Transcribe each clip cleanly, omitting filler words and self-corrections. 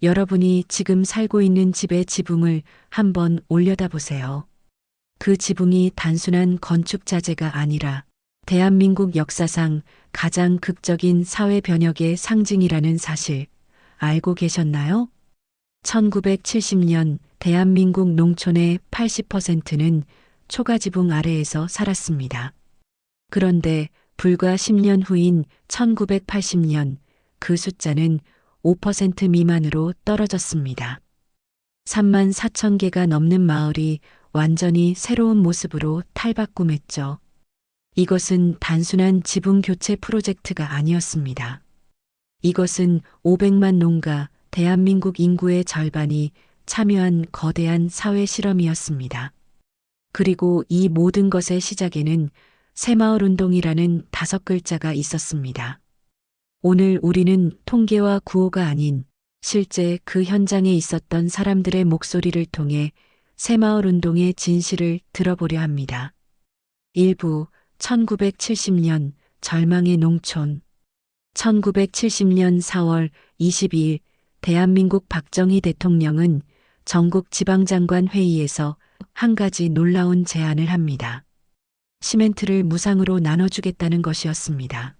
여러분이 지금 살고 있는 집의 지붕을 한번 올려다 보세요. 그 지붕이 단순한 건축 자재가 아니라 대한민국 역사상 가장 극적인 사회 변혁의 상징이라는 사실 알고 계셨나요? 1970년 대한민국 농촌의 80%는 초가지붕 아래에서 살았습니다. 그런데 불과 10년 후인 1980년 그 숫자는 5% 미만으로 떨어졌습니다. 3만 4천 개가 넘는 마을이 완전히 새로운 모습으로 탈바꿈했죠. 이것은 단순한 지붕 교체 프로젝트가 아니었습니다. 이것은 500만 농가, 대한민국 인구의 절반이 참여한 거대한 사회 실험이었습니다. 그리고 이 모든 것의 시작에는 새마을운동이라는 5글자가 있었습니다. 오늘 우리는 통계와 구호가 아닌 실제 그 현장에 있었던 사람들의 목소리를 통해 새마을운동의 진실을 들어보려 합니다. 일부 1970년 절망의 농촌 1970년 4월 22일 대한민국 박정희 대통령은 전국 지방장관 회의에서 한 가지 놀라운 제안을 합니다. 시멘트를 무상으로 나눠주겠다는 것이었습니다.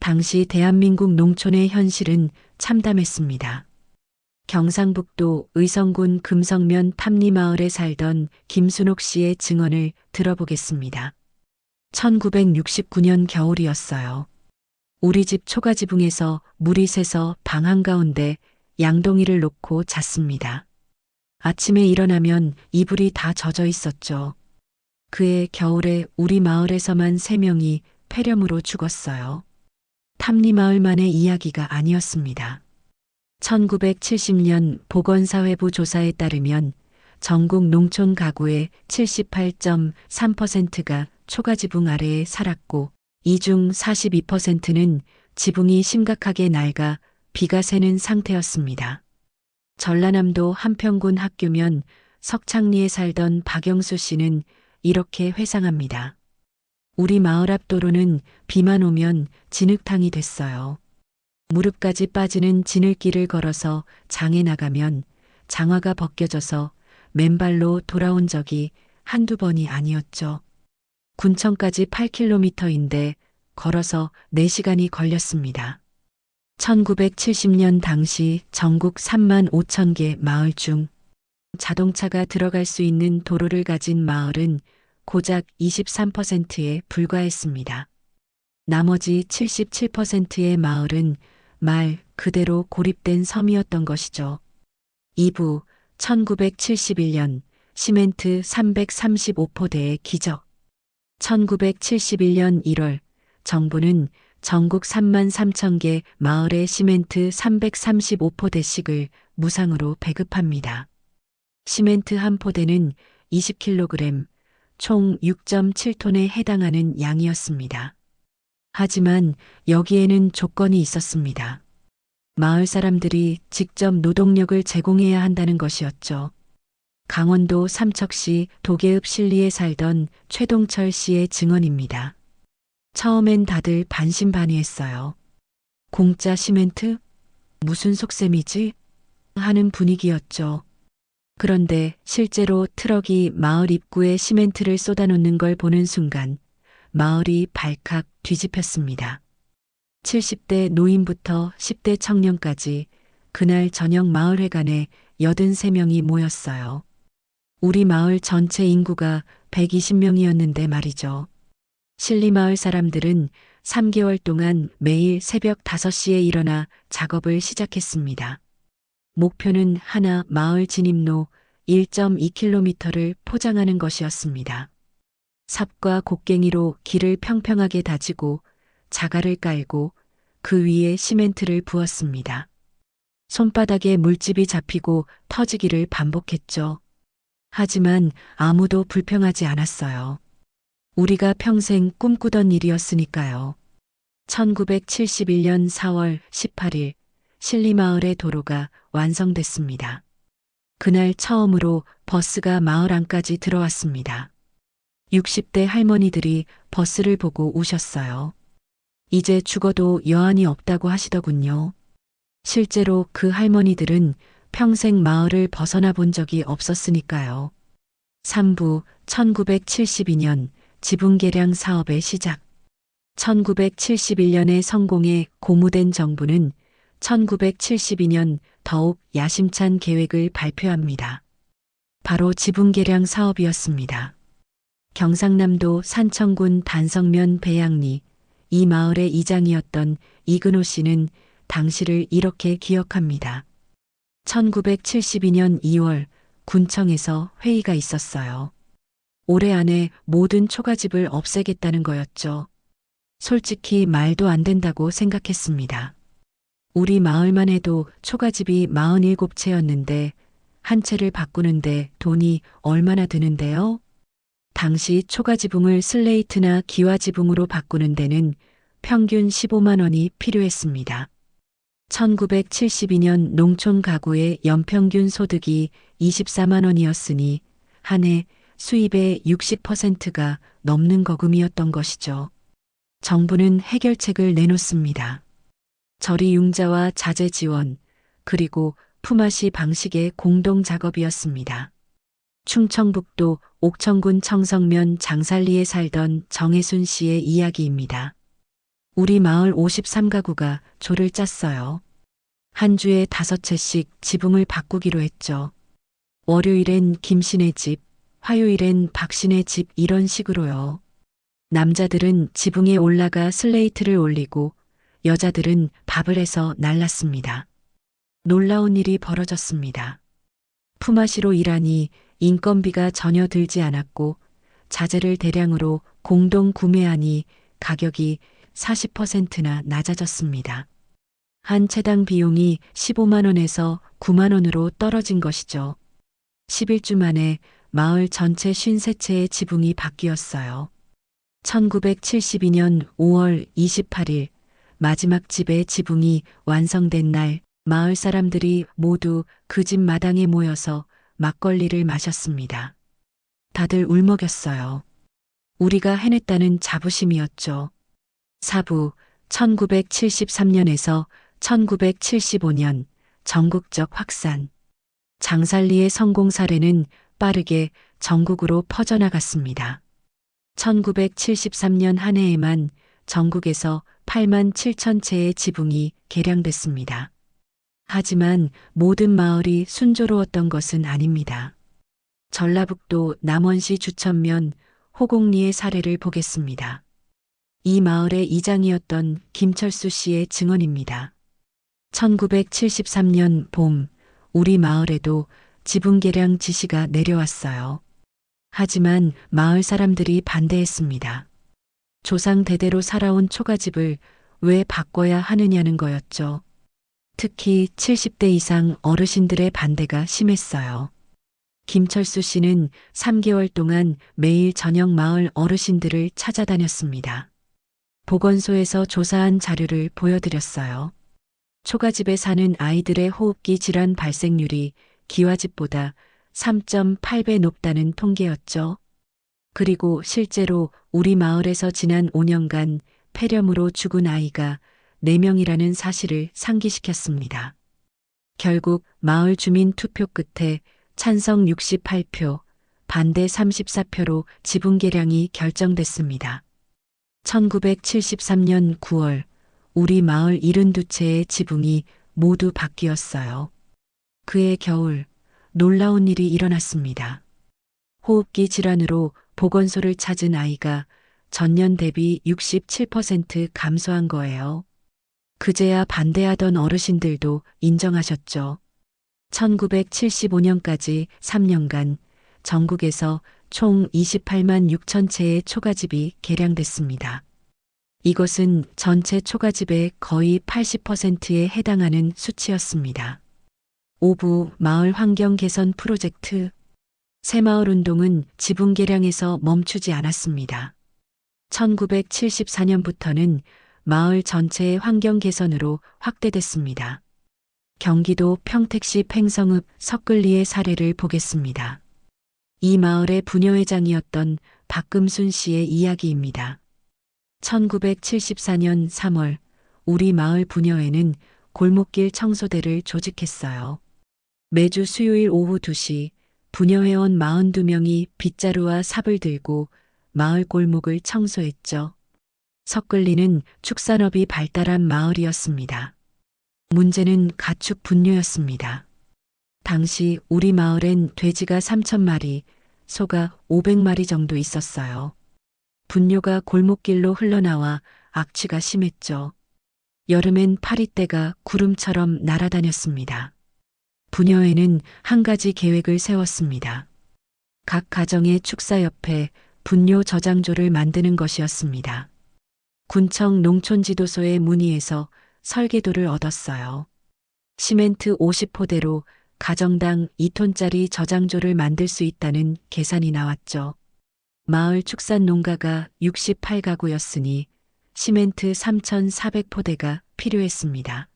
당시 대한민국 농촌의 현실은 참담했습니다. 경상북도 의성군 금성면 탐리마을에 살던 김순옥 씨의 증언을 들어보겠습니다. 1969년 겨울이었어요. 우리 집 초가지붕에서 물이 새서 방 한가운데 양동이를 놓고 잤습니다. 아침에 일어나면 이불이 다 젖어 있었죠. 그해 겨울에 우리 마을에서만 3명이 폐렴으로 죽었어요. 탐리마을만의 이야기가 아니었습니다. 1970년 보건사회부 조사에 따르면 전국 농촌 가구의 78.3%가 초가지붕 아래에 살았고 이 중 42%는 지붕이 심각하게 낡아 비가 새는 상태였습니다. 전라남도 한평군 학교면 석창리에 살던 박영수 씨는 이렇게 회상합니다. 우리 마을 앞 도로는 비만 오면 진흙탕이 됐어요. 무릎까지 빠지는 진흙길을 걸어서 장에 나가면 장화가 벗겨져서 맨발로 돌아온 적이 한두 번이 아니었죠. 군청까지 8km인데 걸어서 4시간이 걸렸습니다. 1970년 당시 전국 3만 5천 개 마을 중 자동차가 들어갈 수 있는 도로를 가진 마을은 고작 23%에 불과했습니다. 나머지 77%의 마을은 말 그대로 고립된 섬이었던 것이죠. 2부 1971년 시멘트 335포대의 기적 1971년 1월 정부는 전국 3만 3천 개 마을에 시멘트 335포대씩을 무상으로 배급합니다. 시멘트 한 포대는 20kg, 총 6.7톤에 해당하는 양이었습니다. 하지만 여기에는 조건이 있었습니다. 마을 사람들이 직접 노동력을 제공해야 한다는 것이었죠. 강원도 삼척시 도계읍 신리에 살던 최동철 씨의 증언입니다. 처음엔 다들 반신반의했어요. 공짜 시멘트? 무슨 속셈이지? 하는 분위기였죠. 그런데 실제로 트럭이 마을 입구에 시멘트를 쏟아놓는 걸 보는 순간 마을이 발칵 뒤집혔습니다. 70대 노인부터 10대 청년까지 그날 저녁 마을회관에 83명이 모였어요. 우리 마을 전체 인구가 120명이었는데 말이죠. 신리마을 사람들은 3개월 동안 매일 새벽 5시에 일어나 작업을 시작했습니다. 목표는 하나 마을 진입로 1.2km를 포장하는 것이었습니다. 삽과 곡괭이로 길을 평평하게 다지고 자갈을 깔고 그 위에 시멘트를 부었습니다. 손바닥에 물집이 잡히고 터지기를 반복했죠. 하지만 아무도 불평하지 않았어요. 우리가 평생 꿈꾸던 일이었으니까요. 1971년 4월 18일 신리마을의 도로가 완성됐습니다. 그날 처음으로 버스가 마을 안까지 들어왔습니다. 60대 할머니들이 버스를 보고 우셨어요. 이제 죽어도 여한이 없다고 하시더군요. 실제로 그 할머니들은 평생 마을을 벗어나 본 적이 없었으니까요. 3부 1972년 지분 개량 사업의 시작. 1971년의 성공에 고무된 정부는 1972년 더욱 야심찬 계획을 발표합니다. 바로 지분 개량 사업이었습니다. 경상남도 산청군 단성면 배양리, 이 마을의 이장이었던 이근호 씨는 당시를 이렇게 기억합니다. 1972년 2월 군청에서 회의가 있었어요. 올해 안에 모든 초가집을 없애겠다는 거였죠. 솔직히 말도 안 된다고 생각했습니다. 우리 마을만 해도 초가집이 47채였는데 한 채를 바꾸는데 돈이 얼마나 드는데요? 당시 초가지붕을 슬레이트나 기와지붕으로 바꾸는 데는 평균 15만 원이 필요했습니다. 1972년 농촌 가구의 연평균 소득이 24만 원이었으니 한 해 수입의 60%가 넘는 거금이었던 것이죠. 정부는 해결책을 내놓습니다. 저리 융자와 자재 지원, 그리고 품앗이 방식의 공동 작업이었습니다. 충청북도 옥천군 청성면 장살리에 살던 정혜순 씨의 이야기입니다. 우리 마을 53가구가 조를 짰어요. 한 주에 5채씩 지붕을 바꾸기로 했죠. 월요일엔 김씨네 집, 화요일엔 박씨네 집 이런 식으로요. 남자들은 지붕에 올라가 슬레이트를 올리고 여자들은 밥을 해서 날랐습니다. 놀라운 일이 벌어졌습니다. 품앗이로 일하니 인건비가 전혀 들지 않았고 자재를 대량으로 공동 구매하니 가격이 40%나 낮아졌습니다. 한 채당 비용이 15만 원에서 9만 원으로 떨어진 것이죠. 11주 만에 마을 전체 53채의 지붕이 바뀌었어요. 1972년 5월 28일 마지막 집의 지붕이 완성된 날 마을 사람들이 모두 그 집 마당에 모여서 막걸리를 마셨습니다. 다들 울먹였어요. 우리가 해냈다는 자부심이었죠. 4부 1973년에서 1975년 전국적 확산. 장살리의 성공 사례는 빠르게 전국으로 퍼져나갔습니다. 1973년 한 해에만 전국에서 8만 7천 채의 지붕이 개량됐습니다. 하지만 모든 마을이 순조로웠던 것은 아닙니다. 전라북도 남원시 주천면 호곡리의 사례를 보겠습니다. 이 마을의 이장이었던 김철수 씨의 증언입니다. 1973년 봄, 우리 마을에도 지붕 개량 지시가 내려왔어요. 하지만 마을 사람들이 반대했습니다. 조상 대대로 살아온 초가집을 왜 바꿔야 하느냐는 거였죠. 특히 70대 이상 어르신들의 반대가 심했어요. 김철수 씨는 3개월 동안 매일 저녁 마을 어르신들을 찾아다녔습니다. 보건소에서 조사한 자료를 보여드렸어요. 초가집에 사는 아이들의 호흡기 질환 발생률이 기와집보다 3.8배 높다는 통계였죠. 그리고 실제로 우리 마을에서 지난 5년간 폐렴으로 죽은 아이가 4명이라는 사실을 상기시켰습니다. 결국 마을 주민 투표 끝에 찬성 68표, 반대 34표로 지붕 개량이 결정됐습니다. 1973년 9월 우리 마을 72채의 지붕이 모두 바뀌었어요. 그해 겨울 놀라운 일이 일어났습니다. 호흡기 질환으로 보건소를 찾은 아이가 전년 대비 67% 감소한 거예요. 그제야 반대하던 어르신들도 인정하셨죠. 1975년까지 3년간 전국에서 총 28만 6천 채의 초가집이 개량됐습니다. 이것은 전체 초가집의 거의 80%에 해당하는 수치였습니다. 5부 마을 환경 개선 프로젝트. 새마을 운동은 지붕 개량에서 멈추지 않았습니다. 1974년부터는 마을 전체의 환경 개선으로 확대됐습니다. 경기도 평택시 팽성읍 석글리의 사례를 보겠습니다. 이 마을의 부녀회장이었던 박금순 씨의 이야기입니다. 1974년 3월 우리 마을 부녀회는 골목길 청소대를 조직했어요. 매주 수요일 오후 2시 부녀회원 42명이 빗자루와 삽을 들고 마을 골목을 청소했죠. 석글리는 축산업이 발달한 마을이었습니다. 문제는 가축 분뇨였습니다. 당시 우리 마을엔 돼지가 3,000마리, 소가 500마리 정도 있었어요. 분뇨가 골목길로 흘러나와 악취가 심했죠. 여름엔 파리떼가 구름처럼 날아다녔습니다. 부녀회는 한 가지 계획을 세웠습니다. 각 가정의 축사 옆에 분뇨 저장소를 만드는 것이었습니다. 군청 농촌지도소에 문의해서 설계도를 얻었어요. 시멘트 50포대로 가정당 2톤짜리 저장소를 만들 수 있다는 계산이 나왔죠. 마을 축산 농가가 68가구였으니 시멘트 3,400포대가 필요했습니다.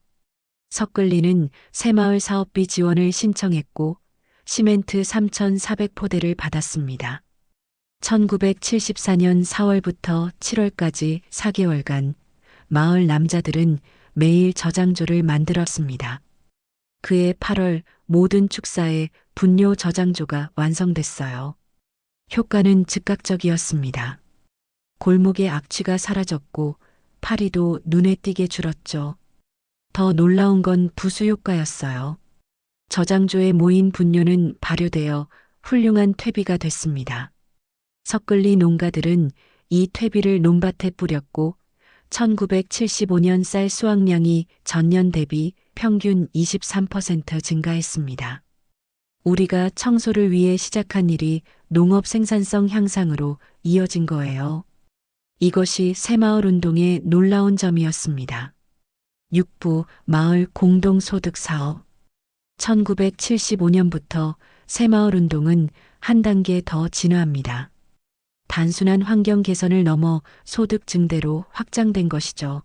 석글리는 새마을 사업비 지원을 신청했고 시멘트 3,400포대를 받았습니다. 1974년 4월부터 7월까지 4개월간 마을 남자들은 매일 저장소를 만들었습니다. 그해 8월 모든 축사에 분뇨 저장소가 완성됐어요. 효과는 즉각적이었습니다. 골목의 악취가 사라졌고 파리도 눈에 띄게 줄었죠. 더 놀라운 건 부수 효과였어요. 저장소에 모인 분뇨는 발효되어 훌륭한 퇴비가 됐습니다. 석글리 농가들은 이 퇴비를 논밭에 뿌렸고 1975년 쌀 수확량이 전년 대비 평균 23% 증가했습니다. 우리가 청소를 위해 시작한 일이 농업 생산성 향상으로 이어진 거예요. 이것이 새마을 운동의 놀라운 점이었습니다. 6부 마을 공동소득 사업 1975년부터 새마을 운동은 한 단계 더 진화합니다. 단순한 환경 개선을 넘어 소득 증대로 확장된 것이죠.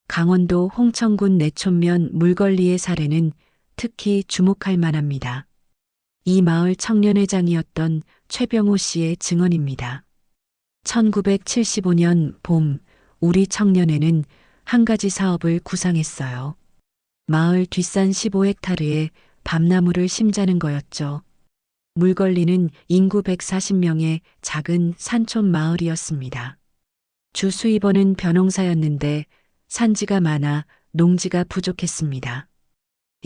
강원도 홍천군 내촌면 물걸리의 사례는 특히 주목할 만합니다. 이 마을 청년회장이었던 최병호 씨의 증언입니다. 1975년 봄 우리 청년회는 한 가지 사업을 구상했어요. 마을 뒷산 15헥타르에 밤나무를 심자는 거였죠. 물걸리는 인구 140명의 작은 산촌 마을이었습니다. 주 수입원은 벼농사였는데 산지가 많아 농지가 부족했습니다.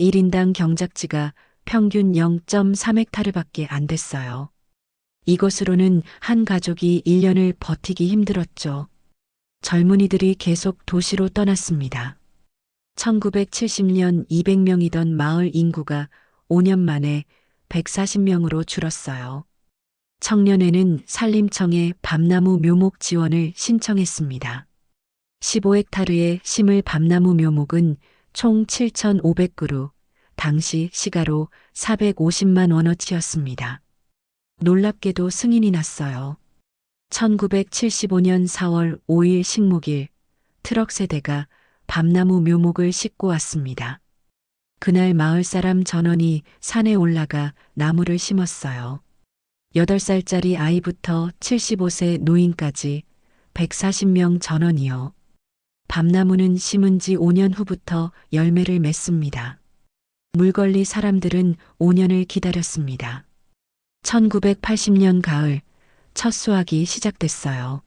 1인당 경작지가 평균 0.3헥타르밖에 안 됐어요. 이것으로는 한 가족이 1년을 버티기 힘들었죠. 젊은이들이 계속 도시로 떠났습니다. 1970년 200명이던 마을 인구가 5년 만에 140명으로 줄었어요. 청년회는 산림청에 밤나무 묘목 지원을 신청했습니다. 15헥타르에 심을 밤나무 묘목은 총 7,500그루, 당시 시가로 450만 원어치였습니다. 놀랍게도 승인이 났어요. 1975년 4월 5일 식목일, 트럭 세대가 밤나무 묘목을 싣고 왔습니다. 그날 마을 사람 전원이 산에 올라가 나무를 심었어요. 8살짜리 아이부터 75세 노인까지 140명 전원이요. 밤나무는 심은 지 5년 후부터 열매를 맺습니다. 물걸리 사람들은 5년을 기다렸습니다. 1980년 가을 첫 수확이 시작됐어요.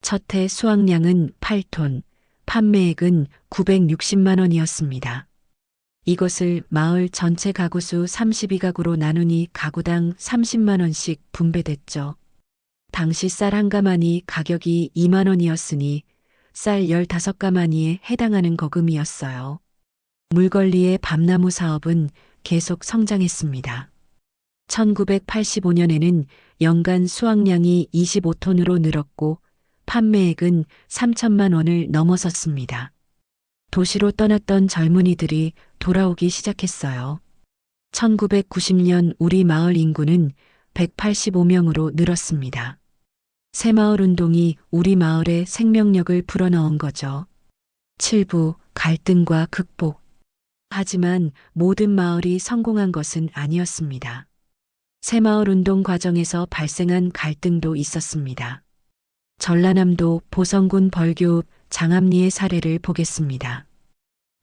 첫 해 수확량은 8톤, 판매액은 960만 원이었습니다. 이것을 마을 전체 가구수 32가구로 나누니 가구당 30만 원씩 분배됐죠. 당시 쌀 한 가마니 가격이 2만 원이었으니 쌀 15가마니에 해당하는 거금이었어요. 물걸리의 밤나무 사업은 계속 성장했습니다. 1985년에는 연간 수확량이 25톤으로 늘었고 판매액은 3천만 원을 넘어섰습니다. 도시로 떠났던 젊은이들이 돌아오기 시작했어요. 1990년 우리 마을 인구는 185명으로 늘었습니다. 새마을 운동이 우리 마을에 생명력을 불어넣은 거죠. 7부 갈등과 극복. 하지만 모든 마을이 성공한 것은 아니었습니다. 새마을 운동 과정에서 발생한 갈등도 있었습니다. 전라남도 보성군 벌교읍 장암리의 사례를 보겠습니다.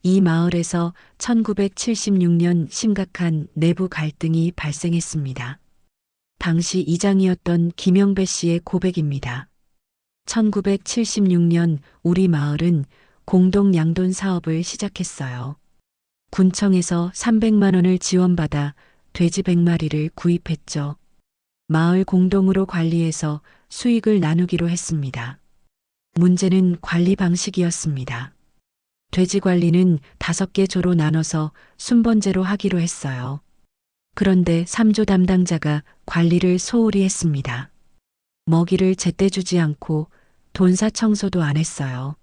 이 마을에서 1976년 심각한 내부 갈등이 발생했습니다. 당시 이장이었던 김영배 씨의 고백입니다. 1976년 우리 마을은 공동 양돈 사업을 시작했어요. 군청에서 300만 원을 지원받아 돼지 100마리를 구입했죠. 마을 공동으로 관리해서 수익을 나누기로 했습니다. 문제는 관리 방식이었습니다. 돼지 관리는 5개 조로 나눠서 순번제로 하기로 했어요. 그런데 3조 담당자가 관리를 소홀히 했습니다. 먹이를 제때 주지 않고 돈사 청소도 안 했어요.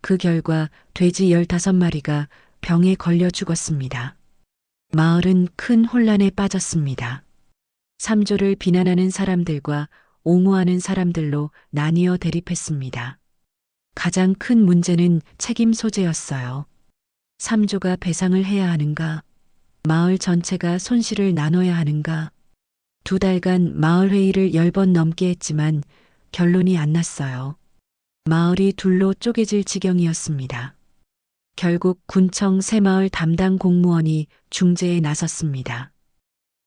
그 결과 돼지 15마리가 병에 걸려 죽었습니다. 마을은 큰 혼란에 빠졌습니다. 3조를 비난하는 사람들과 옹호하는 사람들로 나뉘어 대립했습니다. 가장 큰 문제는 책임 소재였어요. 3조가 배상을 해야 하는가? 마을 전체가 손실을 나눠야 하는가? 2달간 마을 회의를 10번 넘게 했지만 결론이 안 났어요. 마을이 둘로 쪼개질 지경이었습니다. 결국 군청 새마을 담당 공무원이 중재에 나섰습니다.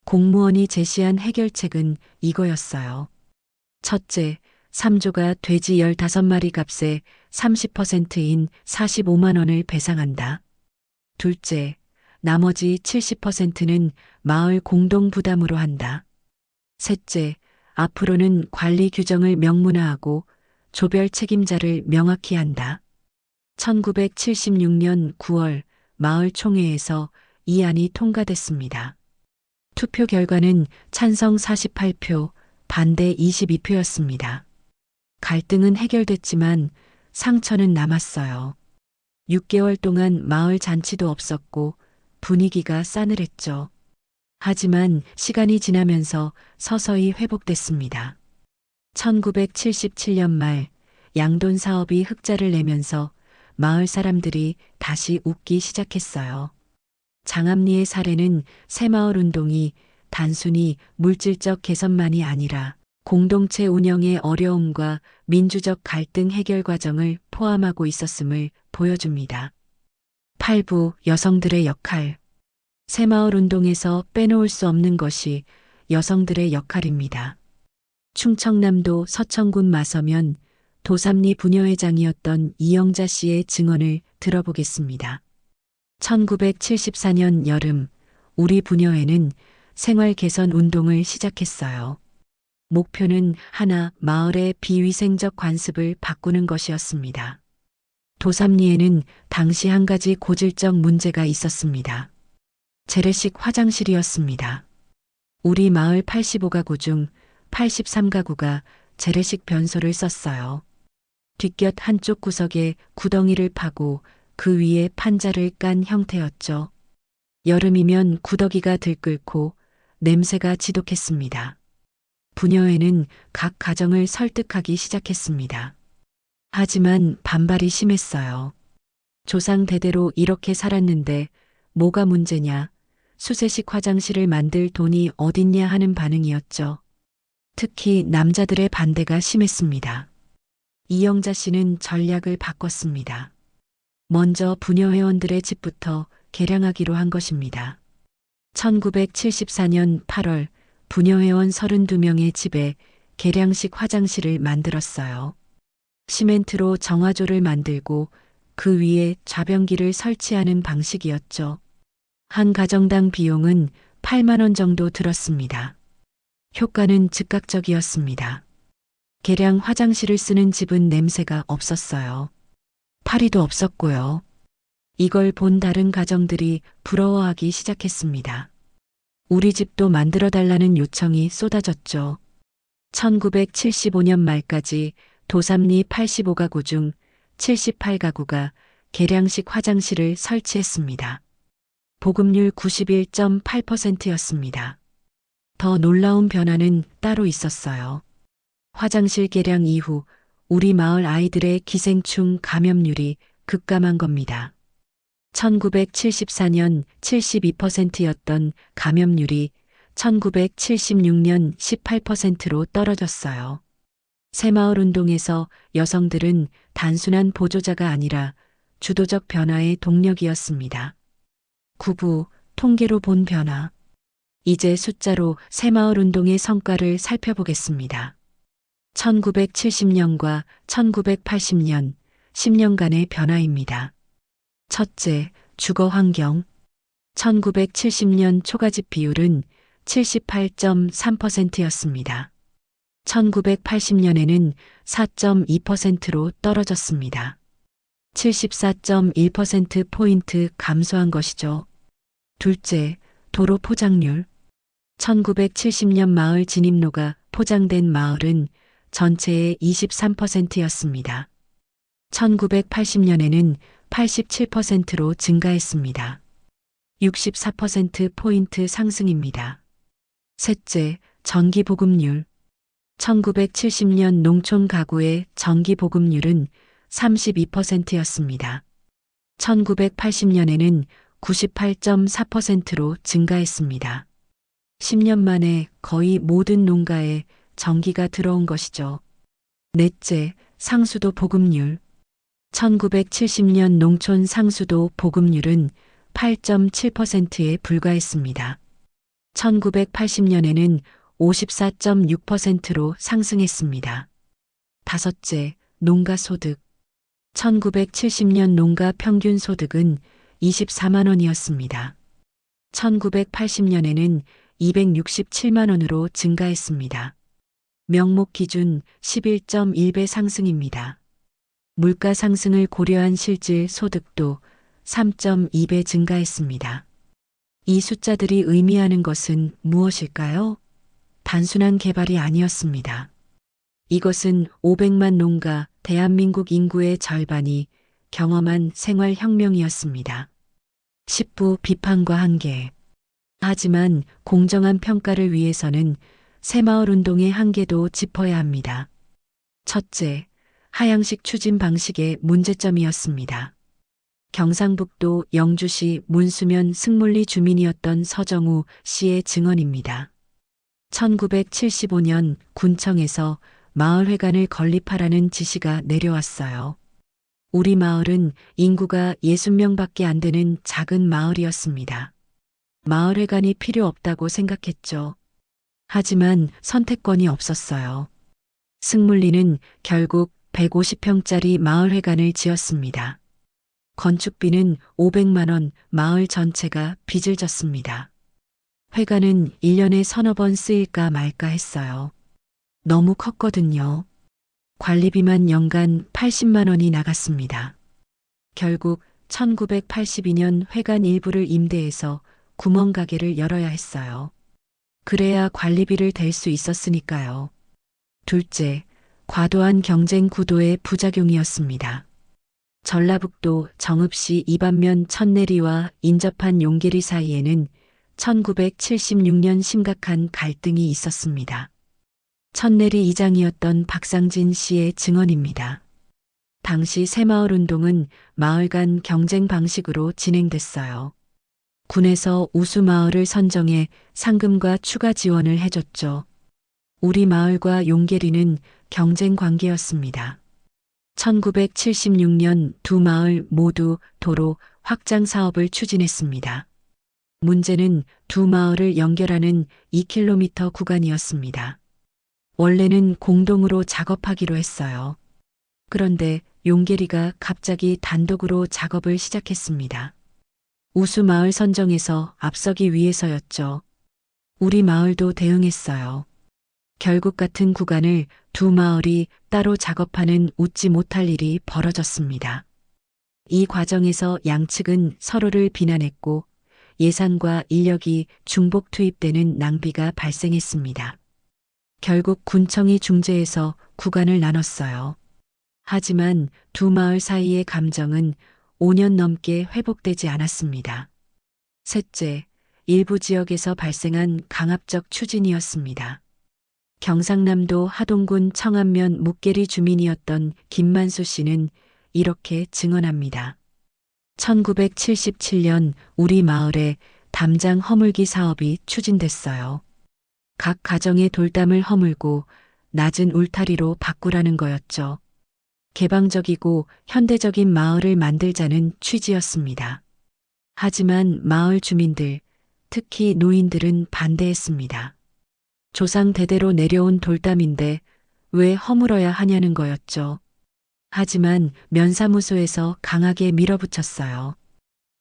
공무원이 제시한 해결책은 이거였어요. 첫째, 3조가 돼지 15마리 값의 30%인 45만 원을 배상한다. 둘째, 나머지 70%는 마을 공동 부담으로 한다. 셋째, 앞으로는 관리 규정을 명문화하고 조별 책임자를 명확히 한다. 1976년 9월 마을 총회에서 이 안이 통과됐습니다. 투표 결과는 찬성 48표, 반대 22표였습니다. 갈등은 해결됐지만 상처는 남았어요. 6개월 동안 마을 잔치도 없었고 분위기가 싸늘했죠. 하지만 시간이 지나면서 서서히 회복됐습니다. 1977년 말 양돈 사업이 흑자를 내면서 마을 사람들이 다시 웃기 시작했어요. 장암리의 사례는 새마을 운동이 단순히 물질적 개선만이 아니라 공동체 운영의 어려움과 민주적 갈등 해결 과정을 포함하고 있었음을 보여줍니다. 8부 여성들의 역할. 새마을 운동에서 빼놓을 수 없는 것이 여성들의 역할입니다. 충청남도 서천군 마서면 도삼리 부녀회장이었던 이영자 씨의 증언을 들어보겠습니다. 1974년 여름 우리 부녀회는 생활 개선 운동을 시작했어요. 목표는 하나, 마을의 비위생적 관습을 바꾸는 것이었습니다. 도삼리에는 당시 한 가지 고질적 문제가 있었습니다. 재래식 화장실이었습니다. 우리 마을 85가구 중 83가구가 재래식 변소를 썼어요. 뒷곁 한쪽 구석에 구덩이를 파고 그 위에 판자를 깐 형태였죠. 여름이면 구더기가 들끓고 냄새가 지독했습니다. 부녀회는 각 가정을 설득하기 시작했습니다. 하지만 반발이 심했어요. 조상 대대로 이렇게 살았는데 뭐가 문제냐? 수세식 화장실을 만들 돈이 어딨냐 하는 반응이었죠. 특히 남자들의 반대가 심했습니다. 이영자 씨는 전략을 바꿨습니다. 먼저 부녀 회원들의 집부터 개량하기로 한 것입니다. 1974년 8월 부녀 회원 32명의 집에 개량식 화장실을 만들었어요. 시멘트로 정화조를 만들고 그 위에 좌변기를 설치하는 방식이었죠. 한 가정당 비용은 8만 원 정도 들었습니다. 효과는 즉각적이었습니다. 개량 화장실을 쓰는 집은 냄새가 없었어요. 파리도 없었고요. 이걸 본 다른 가정들이 부러워하기 시작했습니다. 우리 집도 만들어달라는 요청이 쏟아졌죠. 1975년 말까지 도삼리 85가구 중 78가구가 개량식 화장실을 설치했습니다. 보급률 91.8%였습니다. 더 놀라운 변화는 따로 있었어요. 화장실 개량 이후 우리 마을 아이들의 기생충 감염률이 급감한 겁니다. 1974년 72%였던 감염률이 1976년 18%로 떨어졌어요. 새마을 운동에서 여성들은 단순한 보조자가 아니라 주도적 변화의 동력이었습니다. 구부, 통계로 본 변화. 이제 숫자로 새마을 운동의 성과를 살펴보겠습니다. 1970년과 1980년, 10년간의 변화입니다. 첫째, 주거 환경. 1970년 초가집 비율은 78.3%였습니다. 1980년에는 4.2%로 떨어졌습니다. 74.1%포인트 감소한 것이죠. 둘째, 도로 포장률. 1970년 마을 진입로가 포장된 마을은 전체의 23%였습니다. 1980년에는 87%로 증가했습니다. 64%포인트 상승입니다. 셋째, 전기 보급률. 1970년 농촌 가구의 전기 보급률은 32%였습니다. 1980년에는 98.4%로 증가했습니다. 10년 만에 거의 모든 농가에 전기가 들어온 것이죠. 넷째, 상수도 보급률. 1970년 농촌 상수도 보급률은 8.7%에 불과했습니다. 1980년에는 54.6%로 상승했습니다. 다섯째, 농가 소득. 1970년 농가 평균 소득은 24만 원이었습니다. 1980년에는 267만 원으로 증가했습니다. 명목 기준 11.1배 상승입니다. 물가 상승을 고려한 실질 소득도 3.2배 증가했습니다. 이 숫자들이 의미하는 것은 무엇일까요? 단순한 개발이 아니었습니다. 이것은 500만 농가, 대한민국 인구의 절반이 경험한 생활혁명이었습니다. 10부 비판과 한계. 하지만 공정한 평가를 위해서는 새마을 운동의 한계도 짚어야 합니다. 첫째, 하향식 추진 방식의 문제점이었습니다. 경상북도 영주시 문수면 승물리 주민이었던 서정우 씨의 증언입니다. 1975년 군청에서 마을회관을 건립하라는 지시가 내려왔어요. 우리 마을은 인구가 60명밖에 안 되는 작은 마을이었습니다. 마을회관이 필요 없다고 생각했죠. 하지만 선택권이 없었어요. 승물리는 결국 150평짜리 마을회관을 지었습니다. 건축비는 500만 원, 마을 전체가 빚을 졌습니다. 회관은 1년에 서너 번 쓰일까 말까 했어요. 너무 컸거든요. 관리비만 연간 80만 원이 나갔습니다. 결국 1982년 회관 일부를 임대해서 구멍가게를 열어야 했어요. 그래야 관리비를 댈 수 있었으니까요. 둘째, 과도한 경쟁 구도의 부작용이었습니다. 전라북도 정읍시 이반면 천내리와 인접한 용계리 사이에는 1976년 심각한 갈등이 있었습니다. 천내리 이장이었던 박상진 씨의 증언입니다. 당시 새마을 운동은 마을 간 경쟁 방식으로 진행됐어요. 군에서 우수 마을을 선정해 상금과 추가 지원을 해줬죠. 우리 마을과 용계리는 경쟁 관계였습니다. 1976년 두 마을 모두 도로 확장 사업을 추진했습니다. 문제는 두 마을을 연결하는 2km 구간이었습니다. 원래는 공동으로 작업하기로 했어요. 그런데 용계리가 갑자기 단독으로 작업을 시작했습니다. 우수 마을 선정에서 앞서기 위해서였죠. 우리 마을도 대응했어요. 결국 같은 구간을 두 마을이 따로 작업하는 웃지 못할 일이 벌어졌습니다. 이 과정에서 양측은 서로를 비난했고 예산과 인력이 중복 투입되는 낭비가 발생했습니다. 결국 군청이 중재해서 구간을 나눴어요. 하지만 두 마을 사이의 감정은 5년 넘게 회복되지 않았습니다. 셋째, 일부 지역에서 발생한 강압적 추진이었습니다. 경상남도 하동군 청안면 묵계리 주민이었던 김만수 씨는 이렇게 증언합니다. 1977년 우리 마을에 담장 허물기 사업이 추진됐어요. 각 가정의 돌담을 허물고 낮은 울타리로 바꾸라는 거였죠. 개방적이고 현대적인 마을을 만들자는 취지였습니다. 하지만 마을 주민들, 특히 노인들은 반대했습니다. 조상 대대로 내려온 돌담인데 왜 허물어야 하냐는 거였죠. 하지만 면사무소에서 강하게 밀어붙였어요.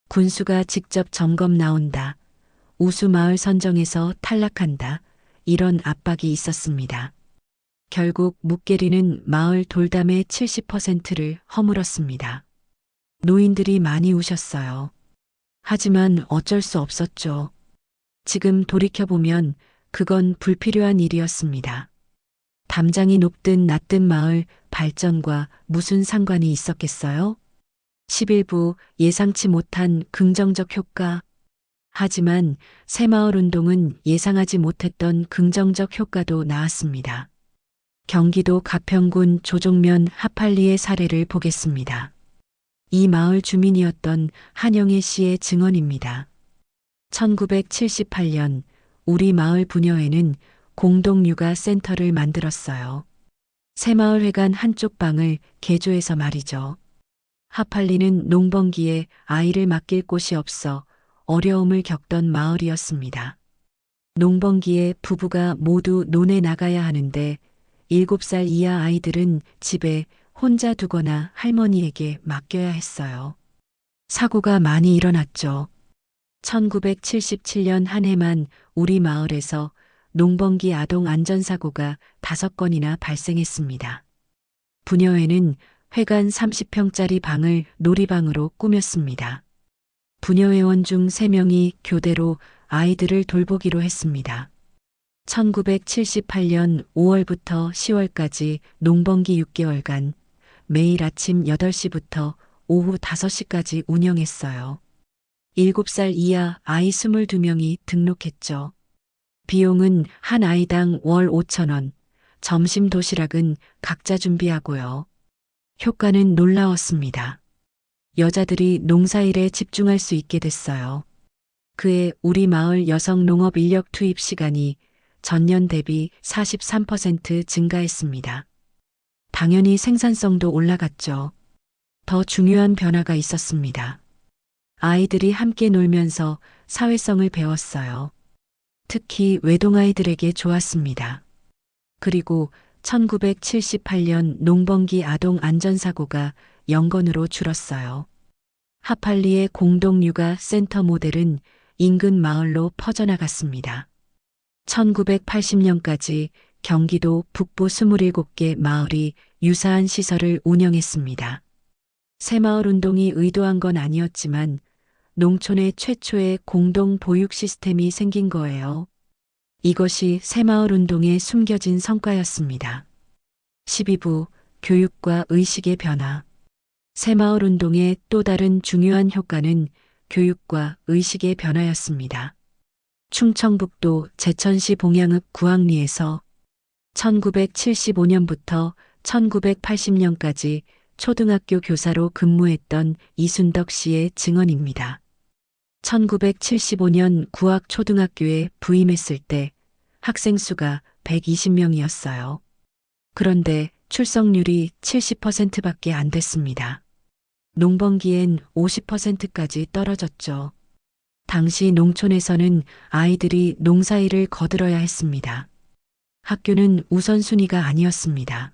군수가 직접 점검 나온다. 우수 마을 선정에서 탈락한다. 이런 압박이 있었습니다. 결국 묵계리는 마을 돌담의 70%를 허물었습니다. 노인들이 많이 우셨어요. 하지만 어쩔 수 없었죠. 지금 돌이켜보면 그건 불필요한 일이었습니다. 담장이 높든 낮든 마을 발전과 무슨 상관이 있었겠어요? 11부 예상치 못한 긍정적 효과. 하지만 새마을 운동은 예상하지 못했던 긍정적 효과도 나왔습니다. 경기도 가평군 조종면 하팔리의 사례를 보겠습니다. 이 마을 주민이었던 한영애 씨의 증언입니다. 1978년 우리 마을 부녀회는 공동육아 센터를 만들었어요. 새마을회관 한쪽 방을 개조해서 말이죠. 하팔리는 농번기에 아이를 맡길 곳이 없어 어려움을 겪던 마을이었습니다. 농번기에 부부가 모두 논에 나가야 하는데 7살 이하 아이들은 집에 혼자 두거나 할머니에게 맡겨야 했어요. 사고가 많이 일어났죠. 1977년 한 해만 우리 마을에서 농번기 아동 안전사고가 5건이나 발생했습니다. 부녀회는 회관 30평짜리 방을 놀이방으로 꾸몄습니다. 부녀회원 중 3명이 교대로 아이들을 돌보기로 했습니다. 1978년 5월부터 10월까지 농번기 6개월간 매일 아침 8시부터 오후 5시까지 운영했어요. 7살 이하 아이 22명이 등록했죠. 비용은 한 아이당 월 5,000원, 점심 도시락은 각자 준비하고요. 효과는 놀라웠습니다. 여자들이 농사일에 집중할 수 있게 됐어요. 그해 우리 마을 여성 농업 인력 투입 시간이 전년 대비 43% 증가했습니다. 당연히 생산성도 올라갔죠. 더 중요한 변화가 있었습니다. 아이들이 함께 놀면서 사회성을 배웠어요. 특히 외동아이들에게 좋았습니다. 그리고 1978년 농번기 아동 안전사고가 0건으로 줄었어요. 하팔리의 공동육아 센터 모델은 인근 마을로 퍼져나갔습니다. 1980년까지 경기도 북부 27개 마을이 유사한 시설을 운영했습니다. 새마을 운동이 의도한 건 아니었지만 농촌의 최초의 공동 보육 시스템이 생긴 거예요. 이것이 새마을 운동의 숨겨진 성과였습니다. 12부 교육과 의식의 변화. 새마을 운동의 또 다른 중요한 효과는 교육과 의식의 변화였습니다. 충청북도 제천시 봉양읍 구항리에서 1975년부터 1980년까지 초등학교 교사로 근무했던 이순덕 씨의 증언입니다. 1975년 구학초등학교에 부임했을 때 학생 수가 120명이었어요. 그런데 출석률이 70%밖에 안 됐습니다. 농번기엔 50%까지 떨어졌죠. 당시 농촌에서는 아이들이 농사일을 거들어야 했습니다. 학교는 우선순위가 아니었습니다.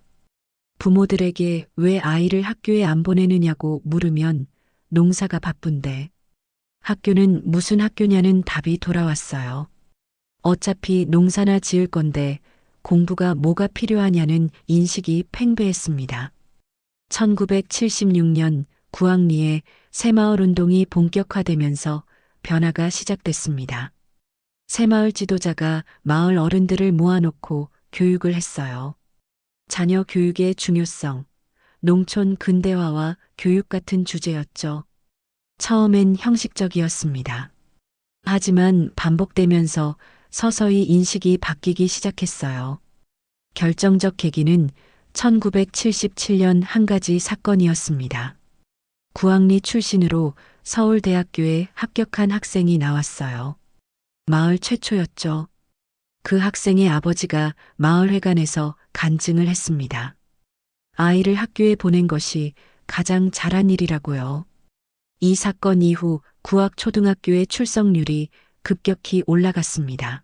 부모들에게 왜 아이를 학교에 안 보내느냐고 물으면 농사가 바쁜데 학교는 무슨 학교냐는 답이 돌아왔어요. 어차피 농사나 지을 건데 공부가 뭐가 필요하냐는 인식이 팽배했습니다. 1976년 구항리에 새마을 운동이 본격화되면서 변화가 시작됐습니다. 새마을 지도자가 마을 어른들을 모아놓고 교육을 했어요. 자녀 교육의 중요성, 농촌 근대화와 교육 같은 주제였죠. 처음엔 형식적이었습니다. 하지만 반복되면서 서서히 인식이 바뀌기 시작했어요. 결정적 계기는 1977년 한 가지 사건이었습니다. 구항리 출신으로 서울대학교에 합격한 학생이 나왔어요. 마을 최초였죠. 그 학생의 아버지가 마을회관에서 간증을 했습니다. 아이를 학교에 보낸 것이 가장 잘한 일이라고요. 이 사건 이후 구학초등학교의 출석률이 급격히 올라갔습니다.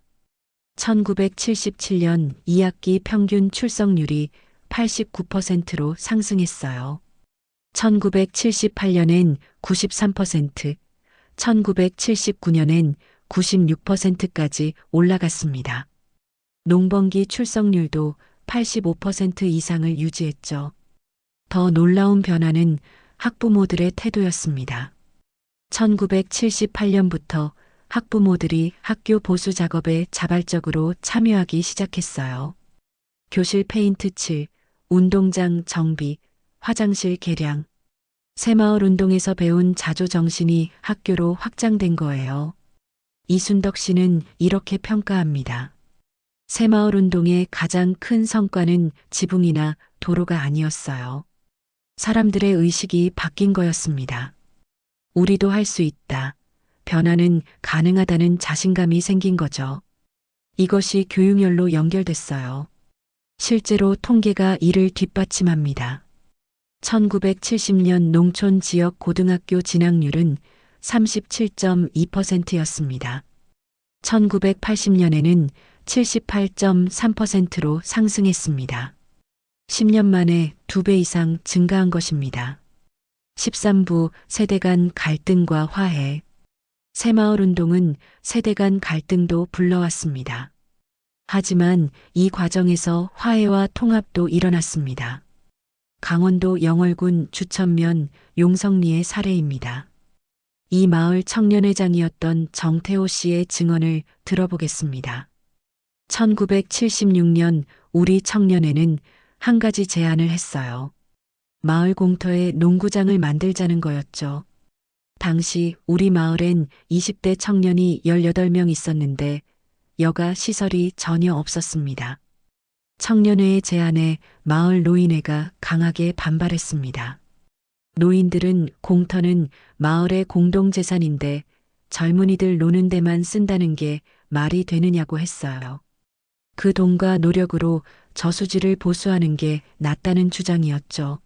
1977년 2학기 평균 출석률이 89%로 상승했어요. 1978년엔 93%, 1979년엔 96%까지 올라갔습니다. 농번기 출석률도 85% 이상을 유지했죠. 더 놀라운 변화는 학부모들의 태도였습니다. 1978년부터 학부모들이 학교 보수 작업에 자발적으로 참여하기 시작했어요. 교실 페인트 칠, 운동장 정비, 화장실 개량. 새마을 운동에서 배운 자조 정신이 학교로 확장된 거예요. 이순덕 씨는 이렇게 평가합니다. 새마을 운동의 가장 큰 성과는 지붕이나 도로가 아니었어요. 사람들의 의식이 바뀐 거였습니다. 우리도 할 수 있다. 변화는 가능하다는 자신감이 생긴 거죠. 이것이 교육열로 연결됐어요. 실제로 통계가 이를 뒷받침합니다. 1970년 농촌 지역 고등학교 진학률은 37.2%였습니다. 1980년에는 78.3%로 상승했습니다. 10년 만에 2배 이상 증가한 것입니다. 13부 세대 간 갈등과 화해. 새마을 운동은 세대 간 갈등도 불러왔습니다. 하지만 이 과정에서 화해와 통합도 일어났습니다. 강원도 영월군 주천면 용성리의 사례입니다. 이 마을 청년회장이었던 정태호 씨의 증언을 들어보겠습니다. 1976년 우리 청년회는 한 가지 제안을 했어요. 마을 공터에 농구장을 만들자는 거였죠. 당시 우리 마을엔 20대 청년이 18명 있었는데 여가 시설이 전혀 없었습니다. 청년회의 제안에 마을 노인회가 강하게 반발했습니다. 노인들은 공터는 마을의 공동재산인데 젊은이들 노는 데만 쓴다는 게 말이 되느냐고 했어요. 그 돈과 노력으로 저수지를 보수하는 게 낫다는 주장이었죠.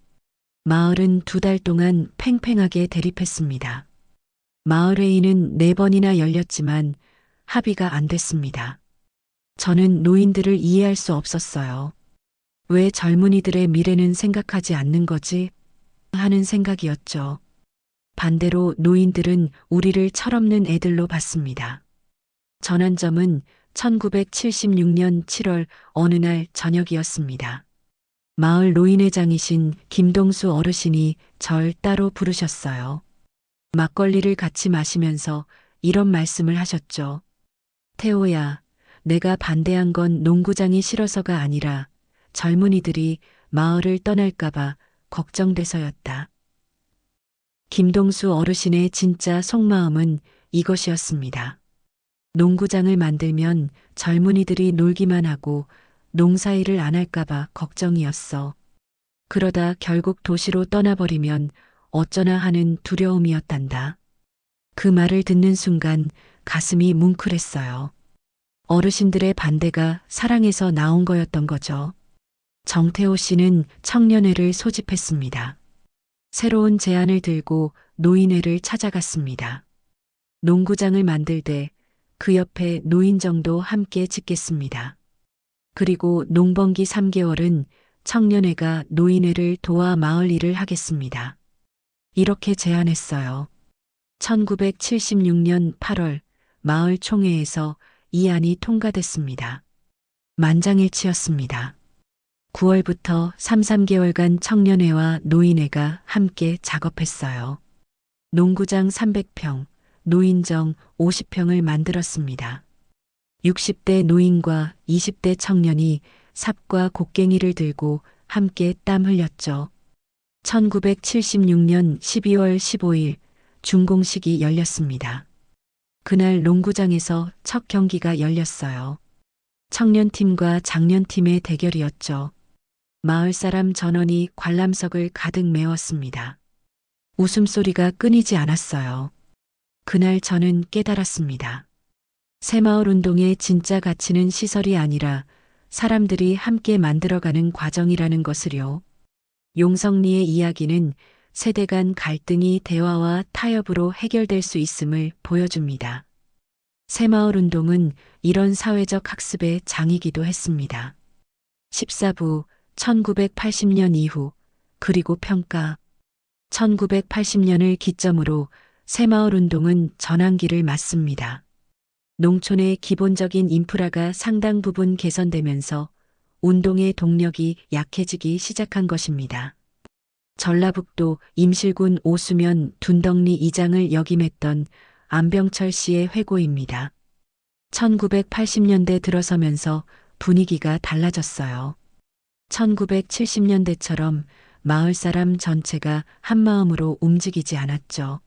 마을은 2달 동안 팽팽하게 대립했습니다. 마을회의는 4번이나 열렸지만 합의가 안 됐습니다. 저는 노인들을 이해할 수 없었어요. 왜 젊은이들의 미래는 생각하지 않는 거지? 하는 생각이었죠. 반대로 노인들은 우리를 철없는 애들로 봤습니다. 전환점은 1976년 7월 어느 날 저녁이었습니다. 마을 노인회장이신 김동수 어르신이 절 따로 부르셨어요. 막걸리를 같이 마시면서 이런 말씀을 하셨죠. 태호야, 내가 반대한 건 농구장이 싫어서가 아니라 젊은이들이 마을을 떠날까봐 걱정돼서였다. 김동수 어르신의 진짜 속마음은 이것이었습니다. 농구장을 만들면 젊은이들이 놀기만 하고 농사일을 안 할까봐 걱정이었어. 그러다 결국 도시로 떠나버리면 어쩌나 하는 두려움이었단다. 그 말을 듣는 순간 가슴이 뭉클했어요. 어르신들의 반대가 사랑에서 나온 거였던 거죠. 정태호 씨는 청년회를 소집했습니다. 새로운 제안을 들고 노인회를 찾아갔습니다. 농구장을 만들 때 그 옆에 노인정도 함께 짓겠습니다. 그리고 농번기 3개월은 청년회가 노인회를 도와 마을 일을 하겠습니다. 이렇게 제안했어요. 1976년 8월 마을 총회에서 이 안이 통과됐습니다. 만장일치였습니다. 9월부터 3개월간 청년회와 노인회가 함께 작업했어요. 농구장 300평, 노인정 50평을 만들었습니다. 60대 노인과 20대 청년이 삽과 곡괭이를 들고 함께 땀 흘렸죠. 1976년 12월 15일 준공식이 열렸습니다. 그날 농구장에서 첫 경기가 열렸어요. 청년팀과 장년팀의 대결이었죠. 마을 사람 전원이 관람석을 가득 메웠습니다. 웃음소리가 끊이지 않았어요. 그날 저는 깨달았습니다. 새마을 운동의 진짜 가치는 시설이 아니라 사람들이 함께 만들어가는 과정이라는 것을요. 용성리의 이야기는 세대 간 갈등이 대화와 타협으로 해결될 수 있음을 보여줍니다. 새마을 운동은 이런 사회적 학습의 장이기도 했습니다. 14부 1980년 이후 그리고 평가 1980년을 기점으로 새마을 운동은 전환기를 맞습니다. 농촌의 기본적인 인프라가 상당 부분 개선되면서 운동의 동력이 약해지기 시작한 것입니다. 전라북도 임실군 오수면 둔덕리 이장을 역임했던 안병철 씨의 회고입니다. 1980년대 들어서면서 분위기가 달라졌어요. 1970년대처럼 마을 사람 전체가 한마음으로 움직이지 않았죠.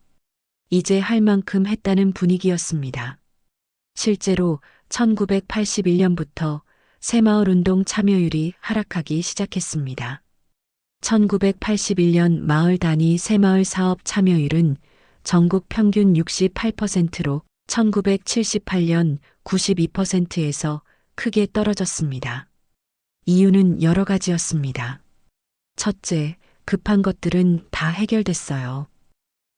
이제 할 만큼 했다는 분위기였습니다. 실제로 1981년부터 새마을운동 참여율이 하락하기 시작했습니다. 1981년 마을 단위 새마을 사업 참여율은 전국 평균 68%로 1978년 92%에서 크게 떨어졌습니다. 이유는 여러 가지였습니다. 첫째, 급한 것들은 다 해결됐어요.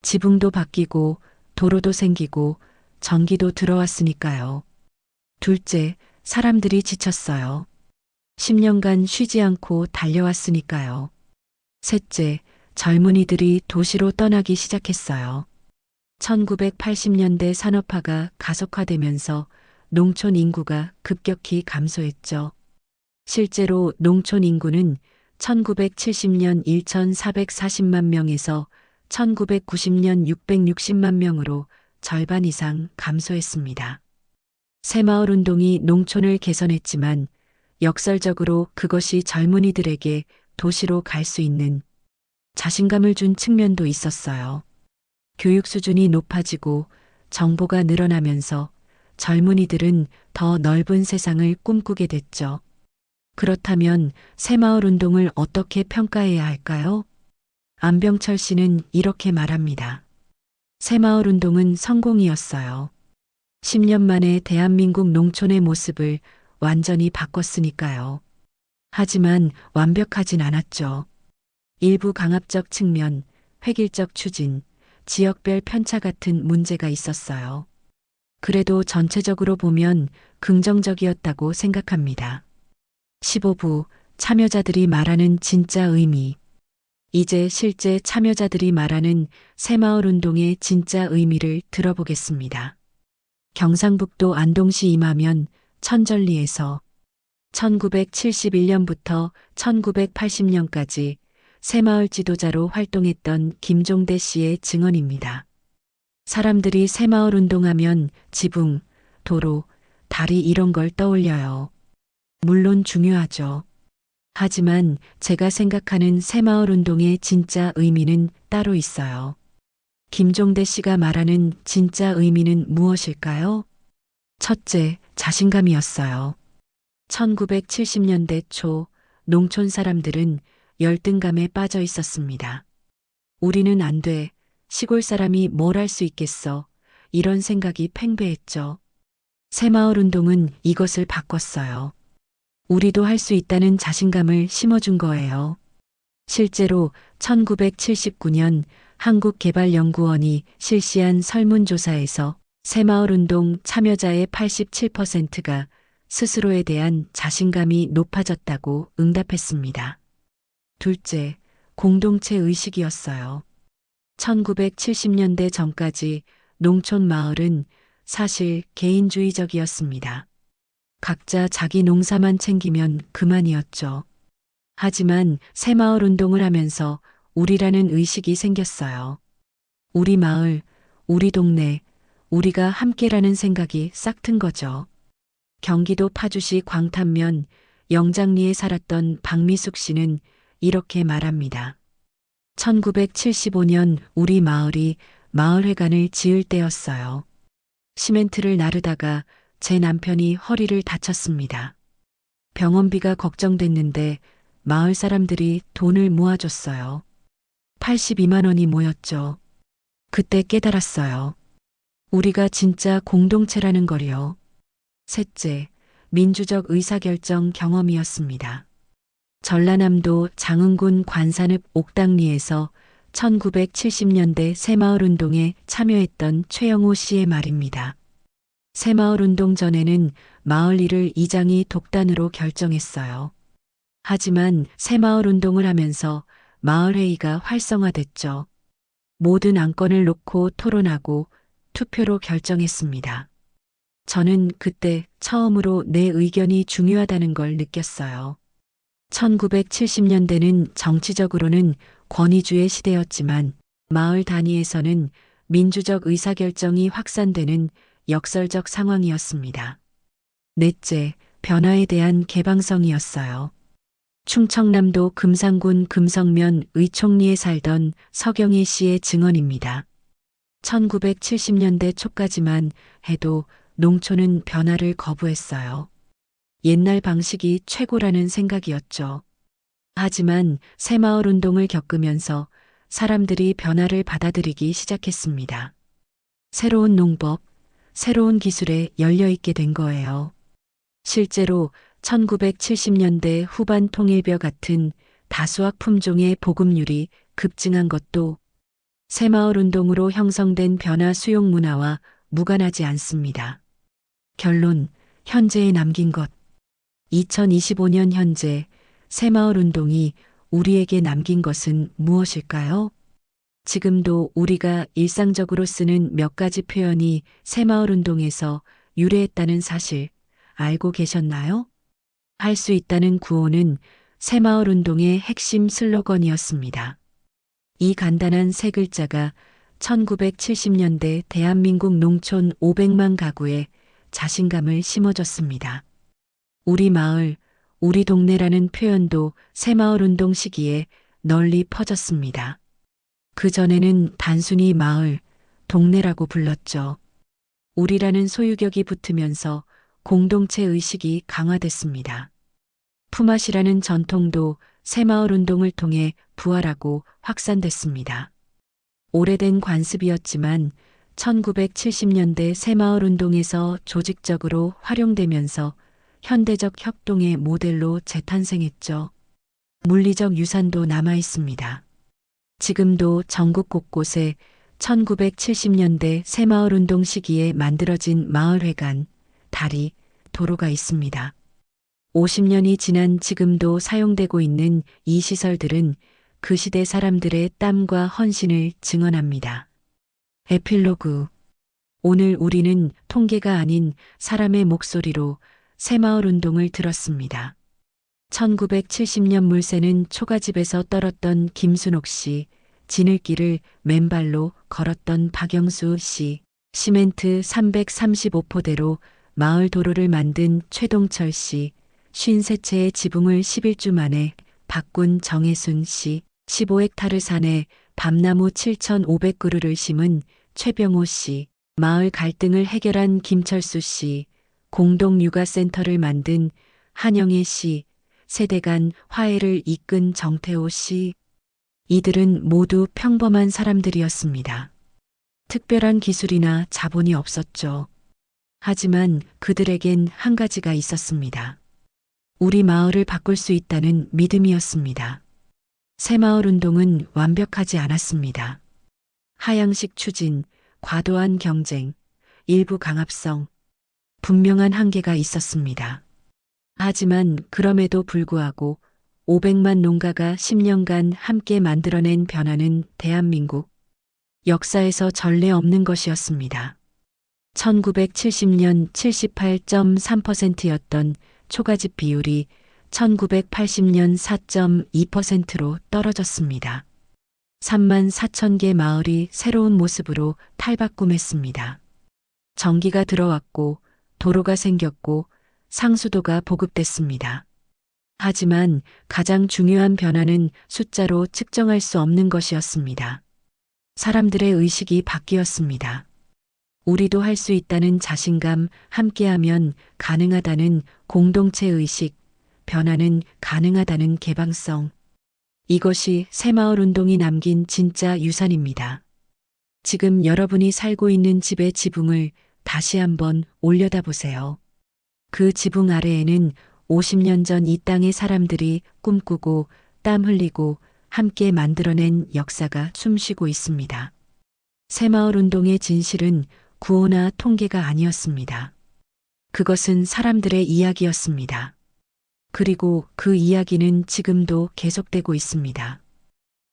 지붕도 바뀌고 도로도 생기고 전기도 들어왔으니까요. 둘째, 사람들이 지쳤어요. 10년간 쉬지 않고 달려왔으니까요. 셋째, 젊은이들이 도시로 떠나기 시작했어요. 1980년대 산업화가 가속화되면서 농촌 인구가 급격히 감소했죠. 실제로 농촌 인구는 1970년 1,440만 명에서 1990년 660만 명으로 절반 이상 감소했습니다. 새마을 운동이 농촌을 개선했지만 역설적으로 그것이 젊은이들에게 도시로 갈 수 있는 자신감을 준 측면도 있었어요. 교육 수준이 높아지고 정보가 늘어나면서 젊은이들은 더 넓은 세상을 꿈꾸게 됐죠. 그렇다면 새마을 운동을 어떻게 평가해야 할까요? 안병철 씨는 이렇게 말합니다. 새마을 운동은 성공이었어요. 10년 만에 대한민국 농촌의 모습을 완전히 바꿨으니까요. 하지만 완벽하진 않았죠. 일부 강압적 측면, 획일적 추진, 지역별 편차 같은 문제가 있었어요. 그래도 전체적으로 보면 긍정적이었다고 생각합니다. 15부 참여자들이 말하는 진짜 의미. 이제 실제 참여자들이 말하는 새마을 운동의 진짜 의미를 들어보겠습니다. 경상북도 안동시 임하면 천전리에서 1971년부터 1980년까지 새마을 지도자로 활동했던 김종대 씨의 증언입니다. 사람들이 새마을 운동하면 지붕, 도로, 다리 이런 걸 떠올려요. 물론 중요하죠. 하지만 제가 생각하는 새마을 운동의 진짜 의미는 따로 있어요. 김종대 씨가 말하는 진짜 의미는 무엇일까요? 첫째, 자신감이었어요. 1970년대 초 농촌 사람들은 열등감에 빠져 있었습니다. 우리는 안 돼. 시골 사람이 뭘 할 수 있겠어. 이런 생각이 팽배했죠. 새마을 운동은 이것을 바꿨어요. 우리도 할 수 있다는 자신감을 심어준 거예요. 실제로 1979년 한국개발연구원이 실시한 설문조사에서 새마을운동 참여자의 87%가 스스로에 대한 자신감이 높아졌다고 응답했습니다. 둘째, 공동체 의식이었어요. 1970년대 전까지 농촌 마을은 사실 개인주의적이었습니다. 각자 자기 농사만 챙기면 그만이었죠. 하지만 새마을 운동을 하면서 우리라는 의식이 생겼어요. 우리 마을, 우리 동네, 우리가 함께라는 생각이 싹튼 거죠. 경기도 파주시 광탄면 영장리에 살았던 박미숙 씨는 이렇게 말합니다. 1975년 우리 마을이 마을회관을 지을 때였어요. 시멘트를 나르다가 제 남편이 허리를 다쳤습니다. 병원비가 걱정됐는데 마을 사람들이 돈을 모아줬어요. 82만 원이 모였죠. 그때 깨달았어요. 우리가 진짜 공동체라는 걸요. 셋째, 민주적 의사결정 경험이었습니다. 전라남도 장흥군 관산읍 옥당리에서 1970년대 새마을운동에 참여했던 최영호 씨의 말입니다. 새마을운동 전에는 마을 일을 이장이 독단으로 결정했어요. 하지만 새마을운동을 하면서 마을회의가 활성화됐죠. 모든 안건을 놓고 토론하고 투표로 결정했습니다. 저는 그때 처음으로 내 의견이 중요하다는 걸 느꼈어요. 1970년대는 정치적으로는 권위주의 시대였지만 마을 단위에서는 민주적 의사결정이 확산되는 역설적 상황이었습니다. 넷째, 변화에 대한 개방성이었어요. 충청남도 금산군 금성면 의총리에 살던 서경희 씨의 증언입니다. 1970년대 초까지만 해도 농촌은 변화를 거부했어요. 옛날 방식이 최고라는 생각이었죠. 하지만 새마을 운동을 겪으면서 사람들이 변화를 받아들이기 시작했습니다. 새로운 농법, 새로운 기술에 열려있게 된 거예요. 실제로 1970년대 후반 통일벼 같은 다수학 품종의 보급률이 급증한 것도 새마을 운동으로 형성된 변화 수용 문화와 무관하지 않습니다. 결론, 현재에 남긴 것. 2025년 현재 새마을 운동이 우리에게 남긴 것은 무엇일까요? 지금도 우리가 일상적으로 쓰는 몇 가지 표현이 새마을 운동에서 유래했다는 사실 알고 계셨나요? 할 수 있다는 구호는 새마을 운동의 핵심 슬로건이었습니다. 이 간단한 세 글자가 1970년대 대한민국 농촌 500만 가구에 자신감을 심어줬습니다. 우리 마을, 우리 동네라는 표현도 새마을 운동 시기에 널리 퍼졌습니다. 그전에는 단순히 마을, 동네라고 불렀죠. 우리라는 소유격이 붙으면서 공동체 의식이 강화됐습니다. 품앗이라는 전통도 새마을 운동을 통해 부활하고 확산됐습니다. 오래된 관습이었지만 1970년대 새마을 운동에서 조직적으로 활용되면서 현대적 협동의 모델로 재탄생했죠. 물리적 유산도 남아 있습니다. 지금도 전국 곳곳에 1970년대 새마을 운동 시기에 만들어진 마을회관, 다리, 도로가 있습니다. 50년이 지난 지금도 사용되고 있는 이 시설들은 그 시대 사람들의 땀과 헌신을 증언합니다. 에필로그. 오늘 우리는 통계가 아닌 사람의 목소리로 새마을 운동을 들었습니다. 1970년 물새는 초가집에서 떨었던 김순옥 씨, 지늘길을 맨발로 걸었던 박영수 씨, 시멘트 335포대로 마을 도로를 만든 최동철 씨, 53채의 지붕을 11주 만에 바꾼 정혜순 씨, 15헥타르 산에 밤나무 7,500그루를 심은 최병호 씨, 마을 갈등을 해결한 김철수 씨, 공동육아센터를 만든 한영애 씨, 세대 간 화해를 이끈 정태호 씨. 이들은 모두 평범한 사람들이었습니다. 특별한 기술이나 자본이 없었죠. 하지만 그들에겐 한 가지가 있었습니다. 우리 마을을 바꿀 수 있다는 믿음이었습니다. 새마을 운동은 완벽하지 않았습니다. 하향식 추진, 과도한 경쟁, 일부 강압성, 분명한 한계가 있었습니다. 하지만 그럼에도 불구하고 500만 농가가 10년간 함께 만들어낸 변화는 대한민국 역사에서 전례 없는 것이었습니다. 1970년 78.3%였던 초가집 비율이 1980년 4.2%로 떨어졌습니다. 3만 4천 개 마을이 새로운 모습으로 탈바꿈했습니다. 전기가 들어왔고 도로가 생겼고 상수도가 보급됐습니다. 하지만 가장 중요한 변화는 숫자로 측정할 수 없는 것이었습니다. 사람들의 의식이 바뀌었습니다. 우리도 할 수 있다는 자신감, 함께하면 가능하다는 공동체 의식, 변화는 가능하다는 개방성. 이것이 새마을 운동이 남긴 진짜 유산입니다. 지금 여러분이 살고 있는 집의 지붕을 다시 한번 올려다보세요. 그 지붕 아래에는 50년 전 이 땅의 사람들이 꿈꾸고 땀 흘리고 함께 만들어낸 역사가 숨쉬고 있습니다. 새마을 운동의 진실은 구호나 통계가 아니었습니다. 그것은 사람들의 이야기였습니다. 그리고 그 이야기는 지금도 계속되고 있습니다.